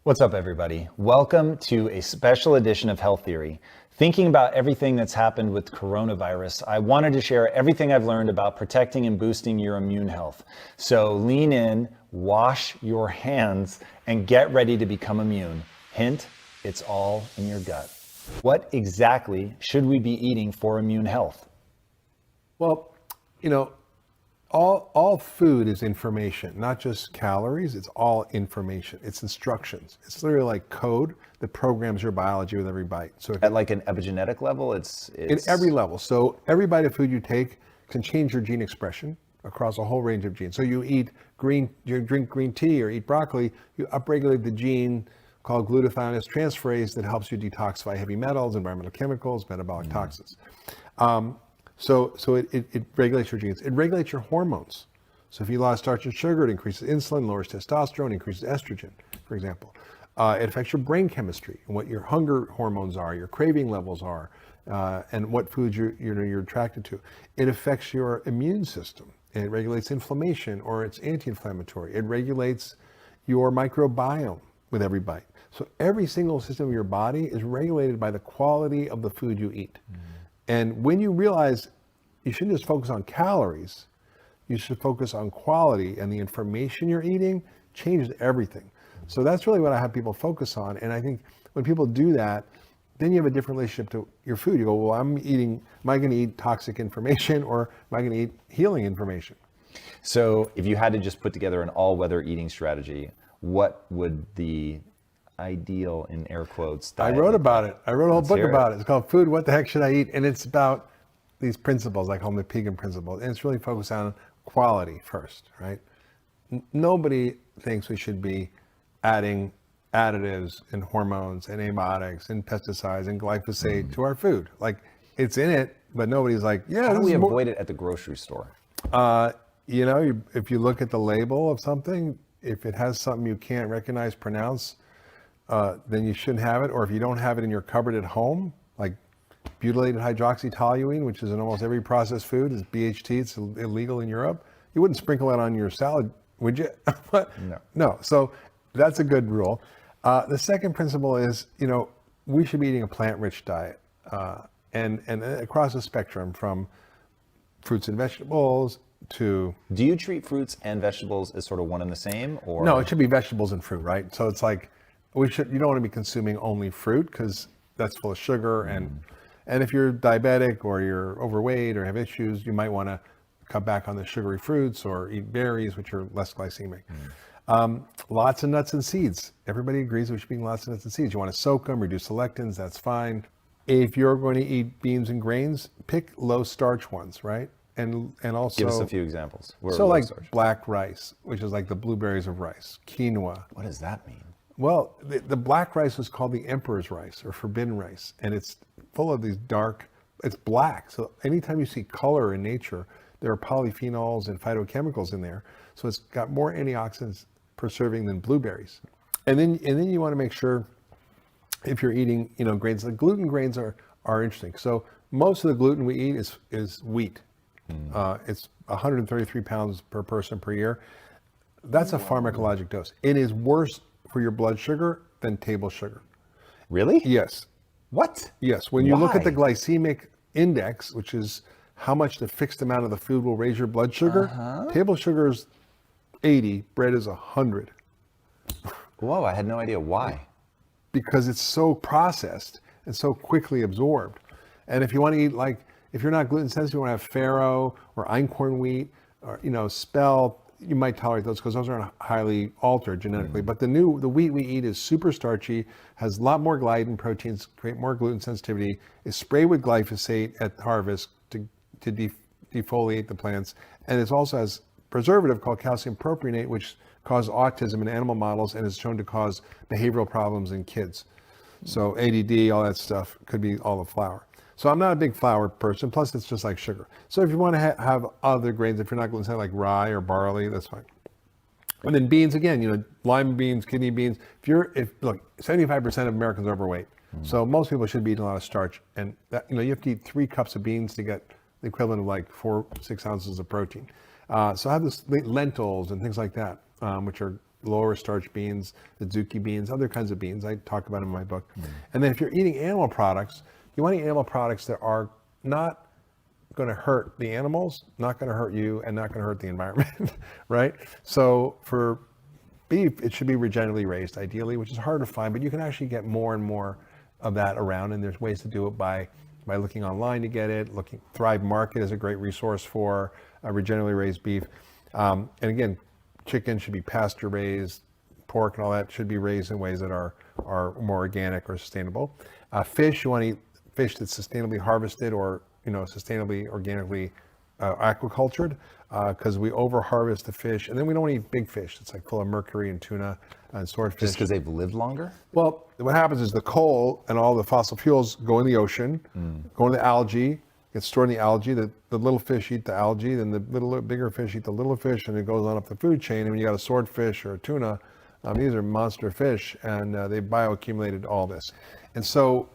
What's up, everybody? Welcome to a special edition of Health Theory. Thinking about everything that's happened with coronavirus, I wanted to share everything I've learned about protecting and boosting your immune health. So lean in, wash your hands, and get ready to become immune. Hint, it's all in your gut. What exactly should we be eating for immune health? Well, all food is information, not just calories. It's all information. It's instructions. It's literally like code that programs your biology with every bite. So At like an epigenetic level, it's in every level. So every bite of food you take can change your gene expression across a whole range of genes. So you drink green tea or eat broccoli, you upregulate the gene called glutathione transferase that helps you detoxify heavy metals, environmental chemicals, metabolic toxins. So it regulates your genes. It regulates your hormones. So if you eat a lot of starch and sugar, it increases insulin, lowers testosterone, increases estrogen, for example. It affects your brain chemistry and what your hunger hormones are, your craving levels are, and what foods you're attracted to. It affects your immune system. And it regulates inflammation, or it's anti-inflammatory. It regulates your microbiome with every bite. So every single system of your body is regulated by the quality of the food you eat. And when you realize you shouldn't just focus on calories, you should focus on quality, and the information you're eating changes everything. So that's really what I have people focus on. And I think when people do that, then you have a different relationship to your food. You go, well, am I going to eat toxic information, or am I going to eat healing information? So if you had to just put together an all-weather eating strategy, what would the ideal, in air quotes, diet I wrote about it. I wrote a whole book about it. It's called Food, What the Heck Should I Eat? And it's about these principles, I call them the Pegan principles. And it's really focused on quality first, right? Nobody thinks we should be adding additives and hormones and antibiotics and pesticides and glyphosate to our food. Like, it's in it, but nobody's like, yeah. How do we avoid it at the grocery store? If you look at the label of something, if it has something you can't recognize, pronounce, then you shouldn't have it. Or if you don't have it in your cupboard at home, like butylated hydroxytoluene, which is in almost every processed food, is BHT. It's illegal in Europe. You wouldn't sprinkle it on your salad, would you? No. So that's a good rule. The second principle is, we should be eating a plant-rich diet, and across the spectrum, from fruits and vegetables to. Do you treat fruits and vegetables as sort of one and the same, or? No, it should be vegetables and fruit, right? So it's like, you don't want to be consuming only fruit, because that's full of sugar, and if you're diabetic or you're overweight or have issues, you might want to cut back on the sugary fruits or eat berries, which are less glycemic. Lots of nuts and seeds. Everybody agrees we should be eating lots of nuts and seeds. You want to soak them, reduce the lectins, that's fine. If you're going to eat beans and grains, pick low starch ones, right? And also give us a few examples. So like black rice, which is like the blueberries of rice, quinoa. What does that mean? Well, the black rice is called the emperor's rice, or forbidden rice, and it's full of these it's black. So anytime you see color in nature, there are polyphenols and phytochemicals in there. So it's got more antioxidants per serving than blueberries. And then you want to make sure, if you're eating, grains, like gluten grains are interesting. So most of the gluten we eat is wheat. It's 133 pounds per person per year. That's a pharmacologic dose. It is worse for your blood sugar than table sugar. Really? Yes. What? Yes. When you look at the glycemic index, which is how much the fixed amount of the food will raise your blood sugar, table sugar is 80, bread is 100. Whoa, I had no idea. Why? Because it's so processed and so quickly absorbed. And if you want to eat, if you're not gluten sensitive, you want to have farro or einkorn wheat or, spelt, you might tolerate those because those aren't highly altered genetically. But the wheat we eat is super starchy, has a lot more gliadin proteins, create more gluten sensitivity, is sprayed with glyphosate at harvest to defoliate the plants, and it also has preservative called calcium propionate, which causes autism in animal models and is shown to cause behavioral problems in kids. So ADD, all that stuff, could be all the flour. So I'm not a big flour person, plus it's just like sugar. So if you want to have other grains, if you're not gluten sensitive, like rye or barley, that's fine. And then beans, again, lima beans, kidney beans. Look, 75% of Americans are overweight. So most people should be eating a lot of starch. And that, you have to eat 3 cups of beans to get the equivalent of like 4-6 ounces of protein. So I have this lentils and things like that, which are lower starch beans, the zucchini beans, other kinds of beans. I talk about them in my book. And then if you're eating animal products, you want to eat animal products that are not going to hurt the animals, not going to hurt you, and not going to hurt the environment, right? So for beef, it should be regeneratively raised ideally, which is hard to find, but you can actually get more and more of that around, and there's ways to do it by looking online to get it. Thrive Market is a great resource for regeneratively raised beef. And again, chicken should be pasture raised, pork and all that should be raised in ways that are more organic or sustainable. Fish, you want to eat fish that's sustainably harvested or sustainably, organically aquacultured, because we over harvest the fish, and then we don't eat big fish. It's like full of mercury and tuna and swordfish. Just because they've lived longer? Well, what happens is the coal and all the fossil fuels go in the ocean, go in the algae, get stored in the algae. The little fish eat the algae, then the bigger fish eat the little fish, and it goes on up the food chain. And when you got a swordfish or a tuna, these are monster fish, and they bioaccumulated all this. And so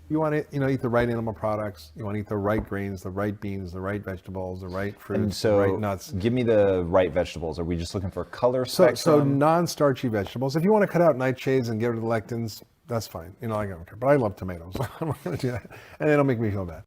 you want to eat the right animal products. You want to eat the right grains, the right beans, the right vegetables, the right fruits, the right nuts. Give me the right vegetables. Are we just looking for color spectrum? So non-starchy vegetables. If you want to cut out nightshades and get rid of the lectins, that's fine. I don't care. But I love tomatoes. I'm not going to do that. And it'll make me feel bad.